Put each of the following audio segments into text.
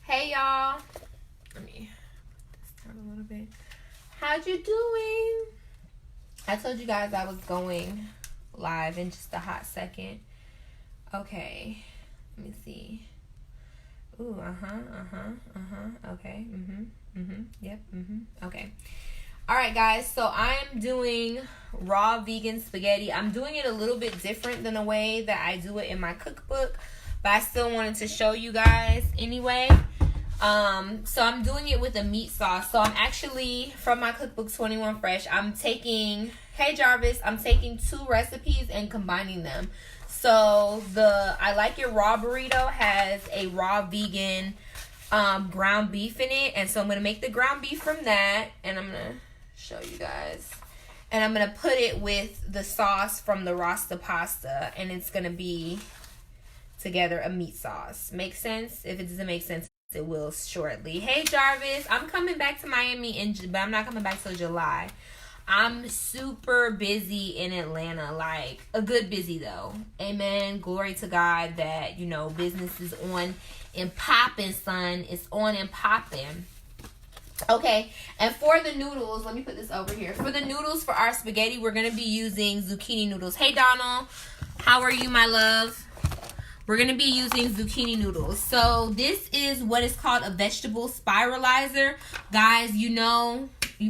Hey y'all. Let me put this down a little bit. How'd you doing? I told you guys I was going live in just a hot second. Okay. Let me see. Ooh, okay. Yep, okay. Alright guys, so I'm doing raw vegan spaghetti. I'm doing it a little bit different than the way that I do it in my cookbook, but I still wanted to show you guys anyway. So I'm doing it with a meat sauce. So I'm actually, from my cookbook 21 Fresh, I'm taking, hey Jarvis, I'm taking 2 recipes and combining them. So the I Like Your Raw burrito has a raw vegan ground beef in it. And so I'm going to make the ground beef from that. And I'm going to show you guys. And I'm going to put it with the sauce from the Rasta pasta. And it's going to be together a meat sauce. Make sense? If it doesn't make sense, it will shortly. Hey Jarvis, I'm coming back to Miami, but I'm not coming back till July. I'm super busy in Atlanta, like a good busy though. Amen. Glory to God that, you know, business is on and popping, son. It's on and popping. Okay, and for the noodles, let me put this over here. For the noodles for our spaghetti, we're going to be using zucchini noodles. Hey Donald, how are you, my love? We're going to be using zucchini noodles. So this is what is called a vegetable spiralizer. Guys, you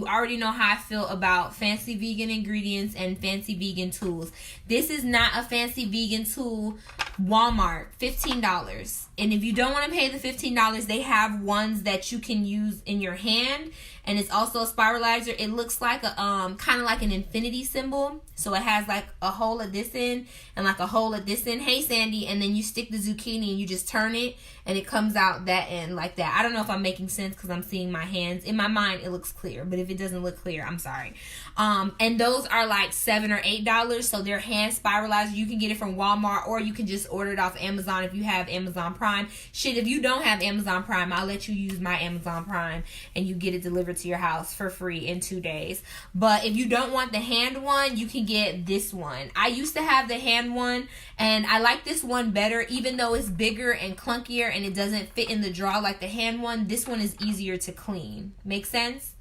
already know how I feel about fancy vegan ingredients and fancy vegan tools. This is not a fancy vegan tool. Walmart, $15. And if you don't want to pay the $15, they have ones that you can use in your hand. And it's also a spiralizer. It looks like a kind of like an infinity symbol. So it has like a hole at this end and like a hole at this end. Hey Sandy, and then you stick the zucchini and you just turn it and it comes out that end like that. I don't know if I'm making sense because I'm seeing my hands. In my mind it looks clear, but if it doesn't look clear, I'm sorry. And those are like $7 or $8. So they're hand spiralizer. You can get it from Walmart or you can just order it off Amazon if you have Amazon Prime. Shit, if you don't have Amazon Prime, I'll let you use my Amazon Prime and you get it delivered to your house for free in 2 days. But if you don't want the hand one, you can get this one. I used to have the hand one and I like this one better, even though it's bigger and clunkier and it doesn't fit in the drawer like the hand one. This one is easier to clean. Make sense?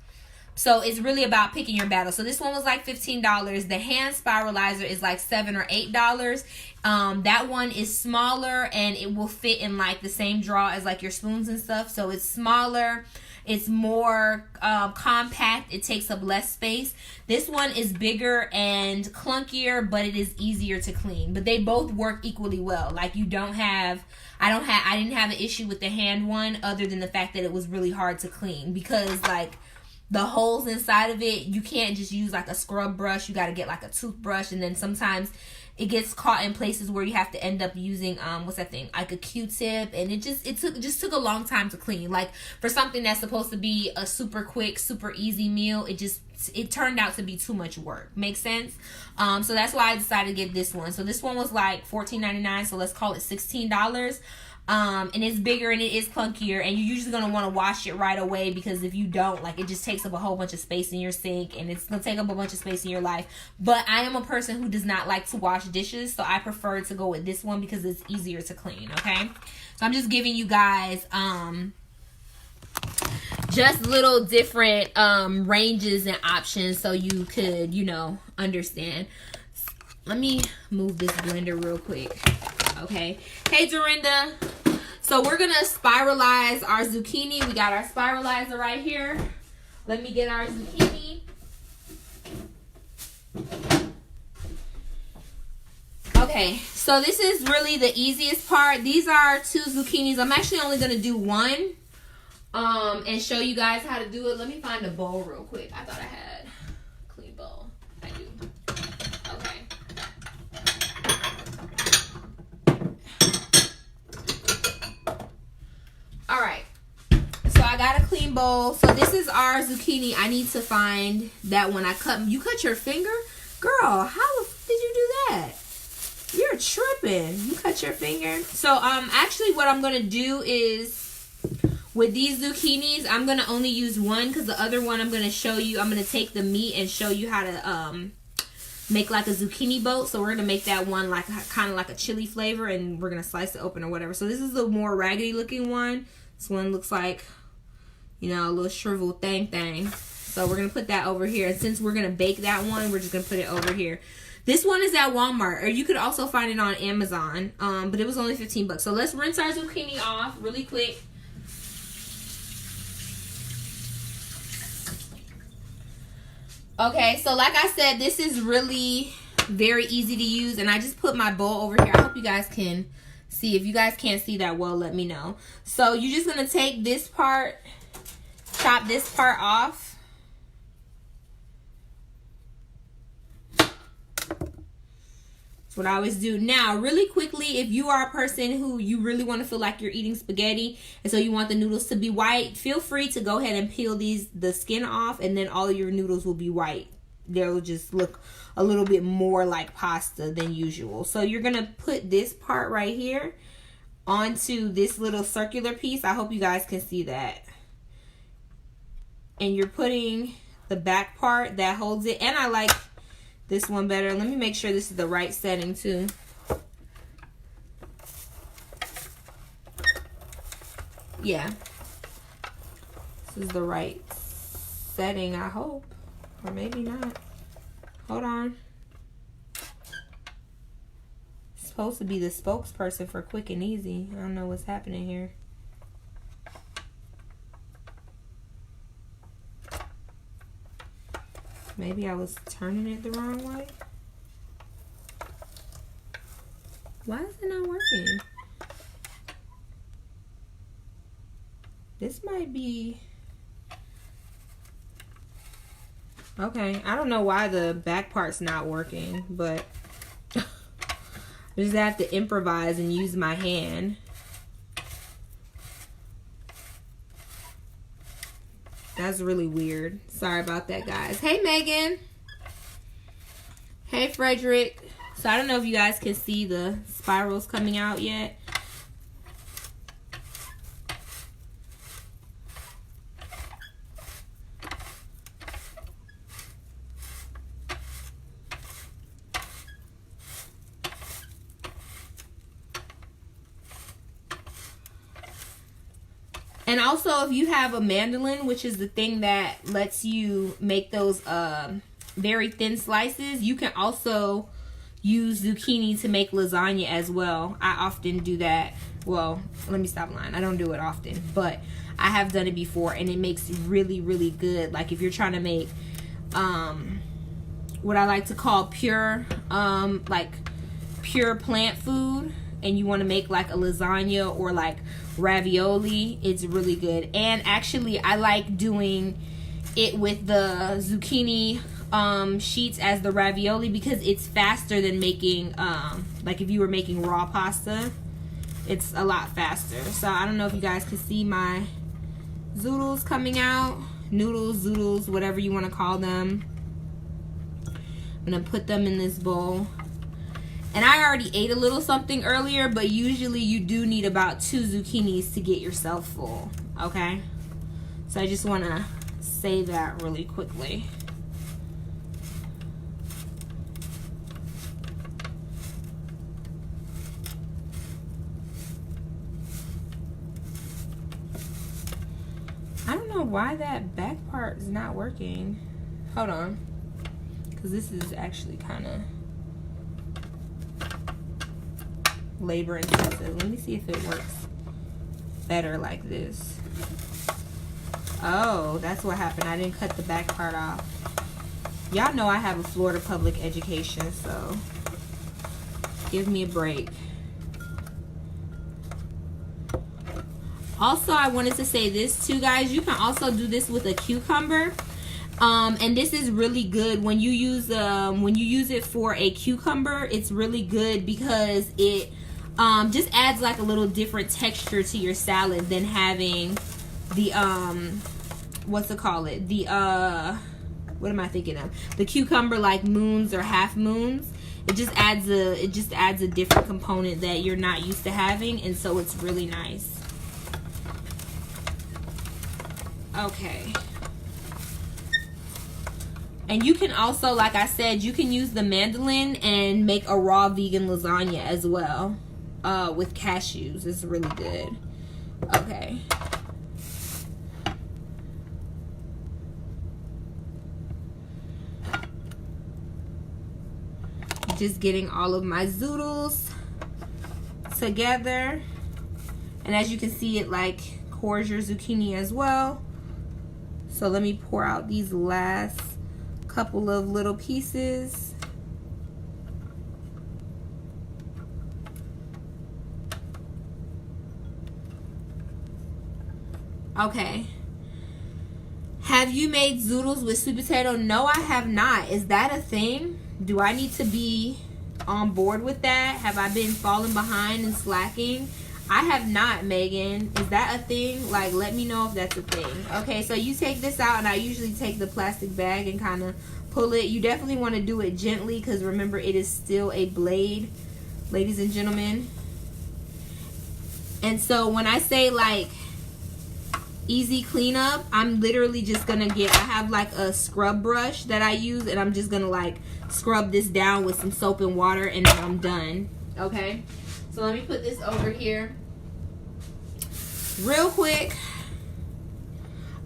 So it's really about picking your battle. So this one was like $15. The hand spiralizer is like $7 or $8. That one is smaller and it will fit in like the same drawer as like your spoons and stuff. So it's smaller. It's more compact. It takes up less space. This one is bigger and clunkier, but it is easier to clean. But they both work equally well. Like I didn't have an issue with the hand one other than the fact that it was really hard to clean because like the holes inside of it, you can't just use like a scrub brush. You got to get like a toothbrush, and then sometimes it gets caught in places where you have to end up using what's that thing, like a Q-tip, and it just took a long time to clean. Like for something that's supposed to be a super quick, super easy meal, it turned out to be too much work. Make sense? So that's why I decided to get this one. So this one was like $14.99, so let's call it $16. And it's bigger and it is clunkier, and you're usually going to want to wash it right away because if you don't, like, it just takes up a whole bunch of space in your sink and it's going to take up a bunch of space in your life. But I am a person who does not like to wash dishes, so I prefer to go with this one because it's easier to clean. Okay, so I'm just giving you guys just little different ranges and options so you could, understand. Let me move this blender real quick. Okay. Hey, Dorinda. So we're going to spiralize our zucchini. We got our spiralizer right here. Let me get our zucchini. Okay. So this is really the easiest part. These are 2 zucchinis. I'm actually only going to do one and show you guys how to do it. Let me find a bowl real quick. I thought I had a clean bowl. I do. Okay. All right, so I got a clean bowl. So this is our zucchini. I need to find that one. You cut your finger? Girl, how did you do that? You're tripping. You cut your finger? So actually what I'm going to do is with these zucchinis, I'm going to only use one because the other one I'm going to show you. I'm going to take the meat and show you how to make like a zucchini boat. So we're going to make that one like kind of like a chili flavor, and we're going to slice it open or whatever. So this is the more raggedy looking one. This one looks like, you know, a little shriveled thing. So we're going to put that over here. And since we're going to bake that one, we're just going to put it over here. This one is at Walmart, or you could also find it on Amazon. But it was only 15 bucks. So let's rinse our zucchini off really quick. Okay, so like I said, this is really very easy to use. And I just put my bowl over here. I hope you guys can see. If you guys can't see that well, let me know. So you're just going to take this part, chop this part off. What I always do. Now, really quickly, if you are a person who you really want to feel like you're eating spaghetti and so you want the noodles to be white, feel free to go ahead and peel the skin off, and then all your noodles will be white. They'll just look a little bit more like pasta than usual. So you're going to put this part right here onto this little circular piece. I hope you guys can see that. And you're putting the back part that holds it. And I like this one better. Let me make sure this is the right setting too. Yeah. This is the right setting, I hope. Or maybe not. Hold on. It's supposed to be the spokesperson for Quick and Easy. I don't know what's happening here. Maybe I was turning it the wrong way. Why is it not working? This might be... Okay, I don't know why the back part's not working, but I just have to improvise and use my hand. That's really weird. Sorry about that, guys. Hey, Megan. Hey, Frederick. So I don't know if you guys can see the spirals coming out yet. And also, if you have a mandolin, which is the thing that lets you make those very thin slices, you can also use zucchini to make lasagna as well. I often do that. Well, let me stop lying. I don't do it often, but I have done it before, and it makes really, really good. Like if you're trying to make what I like to call pure plant food, and you want to make like a lasagna or like ravioli, it's really good. And actually, I like doing it with the zucchini sheets as the ravioli because it's faster than making like if you were making raw pasta. It's a lot faster. So I don't know if you guys can see my zoodles coming out. Noodles, zoodles, whatever you want to call them. I'm gonna put them in this bowl. And I already ate a little something earlier, but usually you do need about 2 zucchinis to get yourself full, okay? So I just want to say that really quickly. I don't know why that back part is not working. Hold on. Because this is actually kind of labor intensive. Let me see if it works better like this. Oh, that's what happened. I didn't cut the back part off. Y'all know I have a Florida public education, so give me a break. Also, I wanted to say this too, guys. You can also do this with a cucumber. And this is really good when you use it for a cucumber. It's really good because it just adds like a little different texture to your salad than having the what am I thinking of? The cucumber like moons or half moons. It just adds a different component that you're not used to having, and so it's really nice. Okay. And you can also, like I said, you can use the mandolin and make a raw vegan lasagna as well with cashews. It's really good. Okay. Just getting all of my zoodles together. And as you can see, it like cores your zucchini as well. So let me pour out these last couple of little pieces. Okay. Have you made zoodles with sweet potato? No, I have not. Is that a thing? Do I need to be on board with that? Have I been falling behind and slacking? I have not, Megan. Is that a thing? Like, let me know if that's a thing. Okay, so you take this out, and I usually take the plastic bag and kind of pull it. You definitely want to do it gently because remember, it is still a blade, ladies and gentlemen. And so when I say like easy cleanup, I'm literally just gonna I have like a scrub brush that I use, and I'm just gonna like scrub this down with some soap and water, and then I'm done. Okay, so let me put this over here real quick.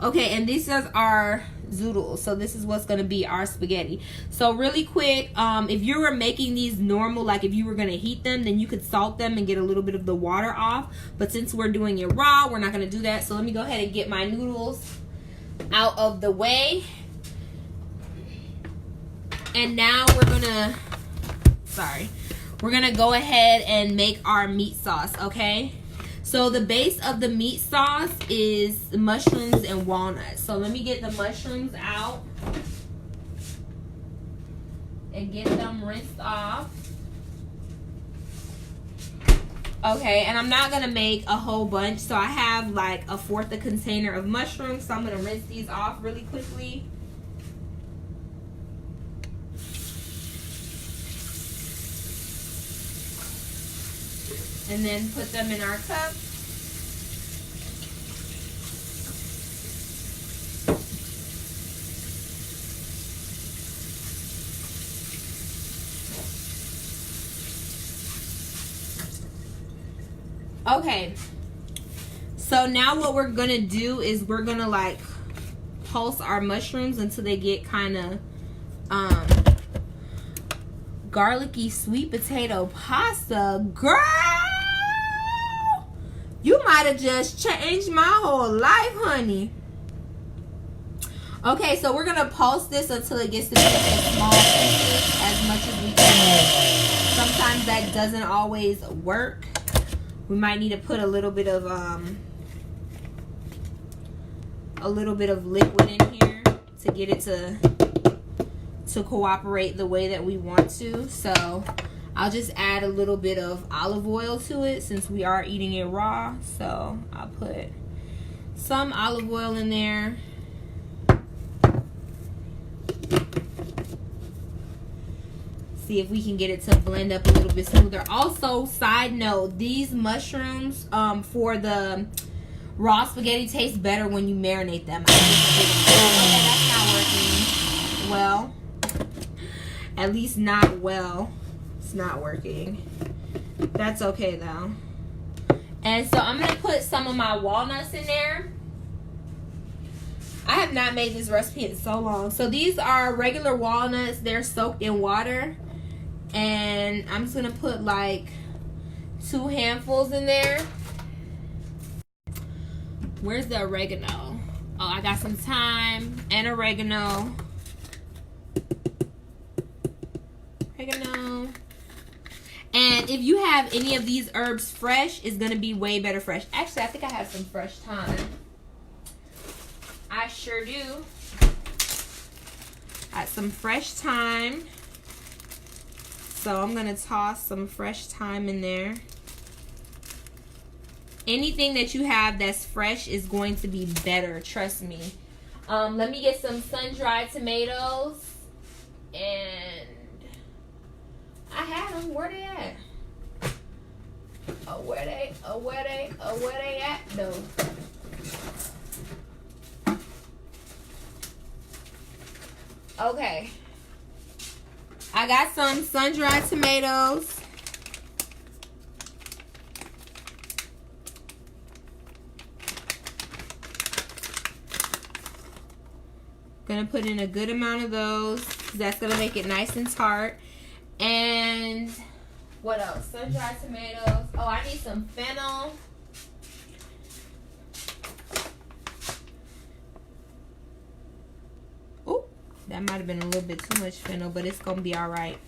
Okay, and these are our zoodles. So this is what's gonna be our spaghetti. So really quick, if you were making these normal, like if you were gonna heat them, then you could salt them and get a little bit of the water off. But since we're doing it raw, we're not gonna do that. So let me go ahead and get my noodles out of the way. And now we're gonna go ahead and make our meat sauce, okay? So the base of the meat sauce is mushrooms and walnuts. So let me get the mushrooms out and get them rinsed off. Okay, and I'm not gonna make a whole bunch. So I have like 1/4 a container of mushrooms. So I'm gonna rinse these off really quickly. And then put them in our cup. Okay. So now what we're gonna do is we're gonna like pulse our mushrooms until they get kind of garlicky sweet potato pasta. Girl! You might have just changed my whole life, honey. Okay, so we're going to pulse this until it gets to be in small pieces as much as we can. Sometimes that doesn't always work. We might need to put a little bit of liquid in here to get it to cooperate the way that we want to. So I'll just add a little bit of olive oil to it since we are eating it raw. So I'll put some olive oil in there. See if we can get it to blend up a little bit smoother. Also, side note, these mushrooms for the raw spaghetti taste better when you marinate them. Okay, that's not working well. At least not well. Not working. That's okay though. And so I'm gonna put some of my walnuts in there. I have not made this recipe in so long. So these are regular walnuts. They're soaked in water, and I'm just gonna put like 2 handfuls in there. Where's the oregano? Oh, I got some thyme and oregano. And if you have any of these herbs fresh, it's going to be way better fresh. Actually, I think I have some fresh thyme. I sure do. Got some fresh thyme. So I'm going to toss some fresh thyme in there. Anything that you have that's fresh is going to be better. Trust me. Let me get some sun-dried tomatoes. And I had them. Where they at? Where they at? No. Okay. I got some sun-dried tomatoes. Gonna put in a good amount of those. That's gonna make it nice and tart. And what else? Sun-dried tomatoes. Oh, I need some fennel. Oh, that might have been a little bit too much fennel, but it's gonna be all right.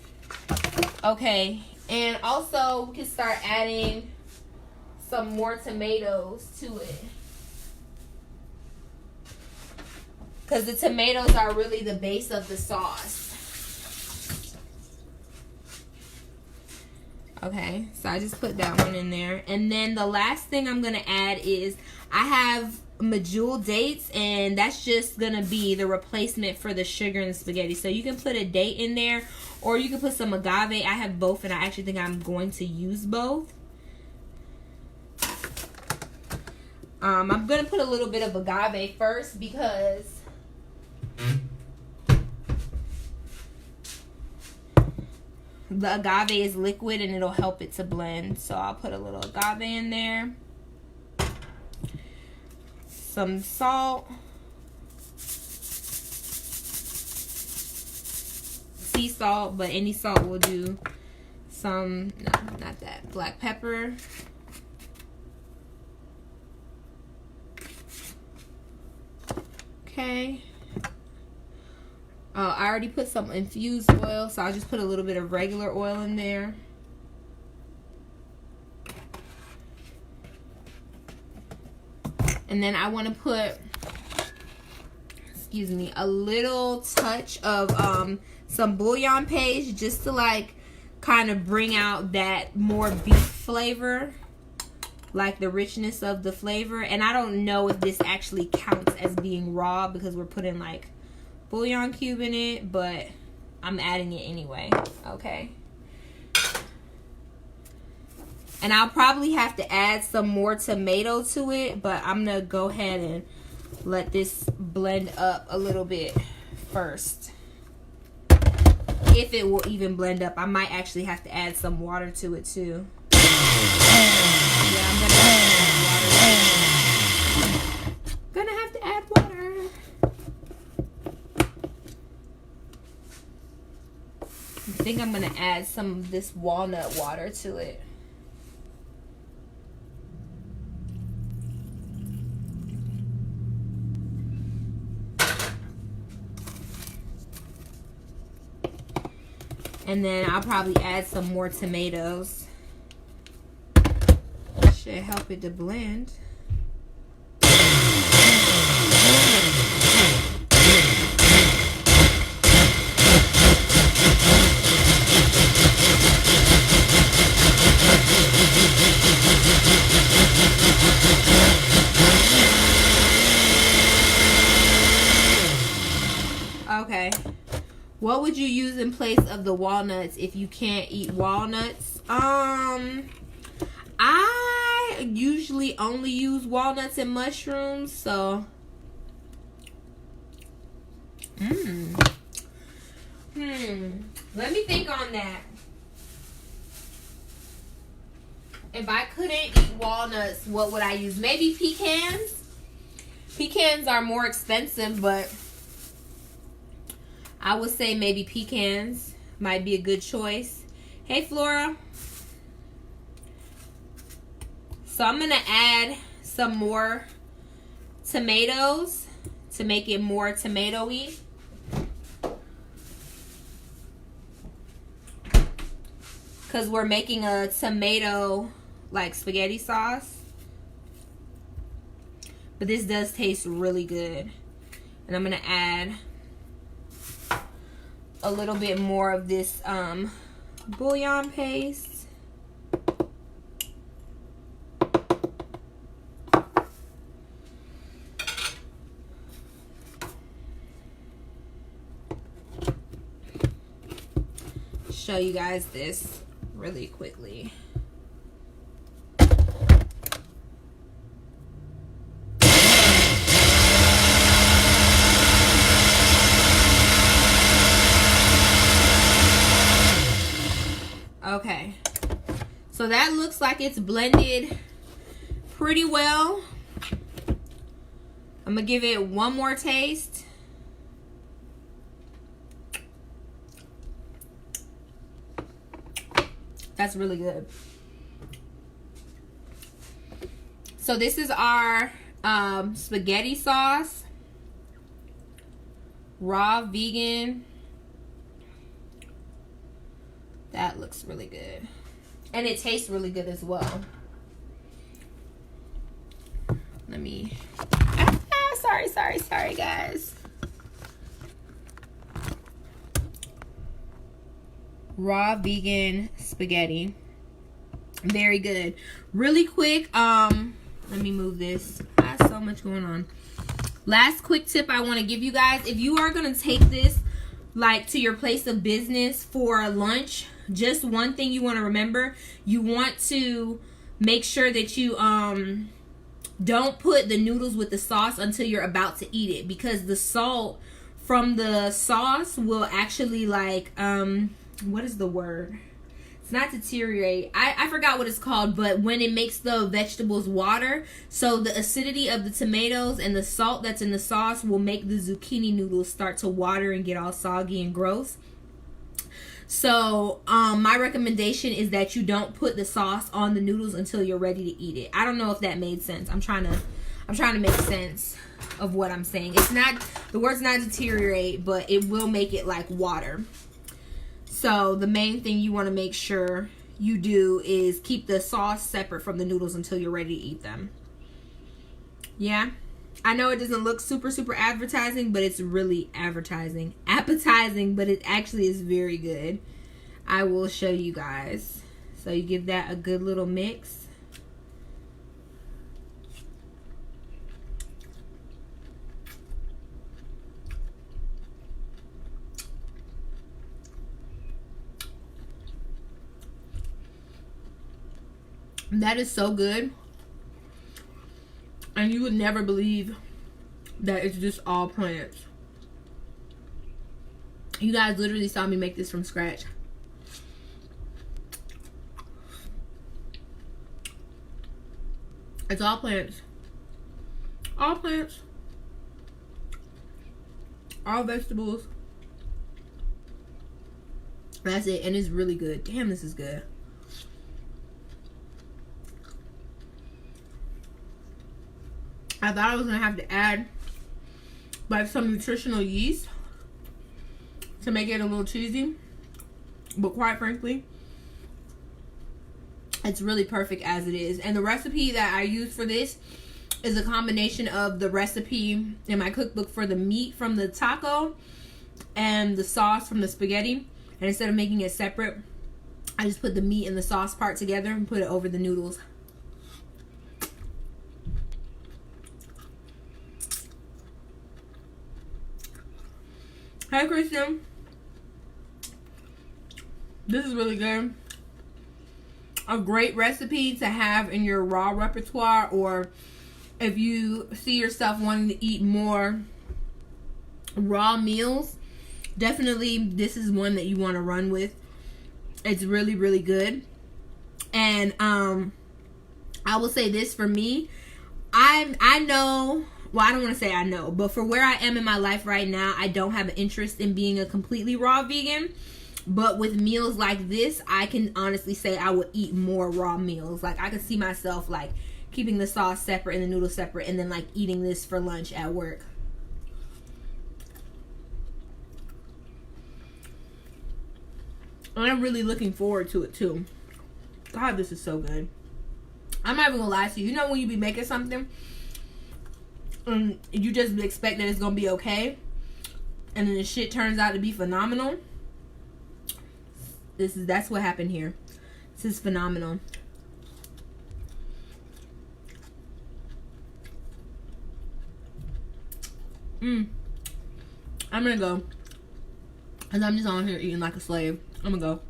Okay, and also we can start adding some more tomatoes to it, because the tomatoes are really the base of the sauce. Okay, so I just put that one in there. And then the last thing I'm going to add is I have medjool dates, and that's just going to be the replacement for the sugar in the spaghetti. So you can put a date in there, or you can put some agave. I have both, and I actually think I'm going to use both. I'm going to put a little bit of agave first because the agave is liquid and it'll help it to blend. So I'll put a little agave in there. Some salt. Sea salt, but any salt will do. Some, no, not that. Black pepper. Okay. I already put some infused oil, so I'll just put a little bit of regular oil in there. And then I want to put, excuse me, a little touch of some bouillon paste, just to like kind of bring out that more beef flavor, like the richness of the flavor. And I don't know if this actually counts as being raw because we're putting like bouillon cube in it, but I'm adding it anyway. Okay. And I'll probably have to add some more tomato to it, but I'm gonna go ahead and let this blend up a little bit first. If it will even blend up, I might actually have to add some water to it too. Yeah, I'm gonna have to add water. I think I'm gonna add some of this walnut water to it. And then I'll probably add some more tomatoes. Should help it to blend. Okay. What would you use in place of the walnuts if you can't eat walnuts? I usually only use walnuts and mushrooms, so let me think on that. If I couldn't eat walnuts, what would I use? Maybe pecans. Pecans are more expensive, but I would say maybe pecans might be a good choice. Hey, Flora. So I'm going to add some more tomatoes to make it more tomato-y. Because we're making a tomato like spaghetti sauce. But this does taste really good. And I'm going to add a little bit more of this bouillon paste. Show you guys this really quickly. Okay, so that looks like it's blended pretty well. I'm gonna give it one more taste. That's really good. So this is our spaghetti sauce. Raw vegan. That looks really good. And it tastes really good as well. Let me... Sorry, guys. Raw vegan spaghetti. Very good. Really quick, let me move this. I have so much going on. Last quick tip I want to give you guys. If you are going to take this like to your place of business for lunch, just one thing you want to remember. You want to make sure that you don't put the noodles with the sauce until you're about to eat it, because the salt from the sauce will actually like what is the word? It's not deteriorate. I forgot what it's called, but when it makes the vegetables water, so the acidity of the tomatoes and the salt that's in the sauce will make the zucchini noodles start to water and get all soggy and gross. So my recommendation is that you don't put the sauce on the noodles until you're ready to eat it. I don't know if that made sense. I'm trying to make sense of what I'm saying. It's not, the word's not deteriorate, but it will make it like water. So the main thing you want to make sure you do is keep the sauce separate from the noodles until you're ready to eat them. Yeah. I know it doesn't look super advertising, but it's really appetizing, but it actually is very good. I will show you guys. So you give that a good little mix. That is so good. And you would never believe that it's just all plants. You guys literally saw me make this from scratch. It's all plants. All plants. All vegetables. That's it. And it's really good. Damn, this is good. I thought I was going to have to add like some nutritional yeast to make it a little cheesy. But quite frankly, it's really perfect as it is. And the recipe that I use for this is a combination of the recipe in my cookbook for the meat from the taco and the sauce from the spaghetti. And instead of making it separate, I just put the meat and the sauce part together and put it over the noodles. Hey, Christian. This is really good. A great recipe to have in your raw repertoire, or if you see yourself wanting to eat more raw meals, definitely this is one that you want to run with. It's really good. And I will say this for me. I know, well, I don't want to say I know, but for where I am in my life right now, I don't have an interest in being a completely raw vegan. But with meals like this, I can honestly say I would eat more raw meals. Like, I could see myself, like, keeping the sauce separate and the noodles separate, and then, like, eating this for lunch at work. And I'm really looking forward to it, too. God, this is so good. I'm not even gonna lie to you. You know when you be making something and you just expect that it's gonna be okay, and then the shit turns out to be phenomenal? That's what happened here. This is phenomenal. I'm gonna go, cause I'm just on here eating like a slave. I'm gonna go.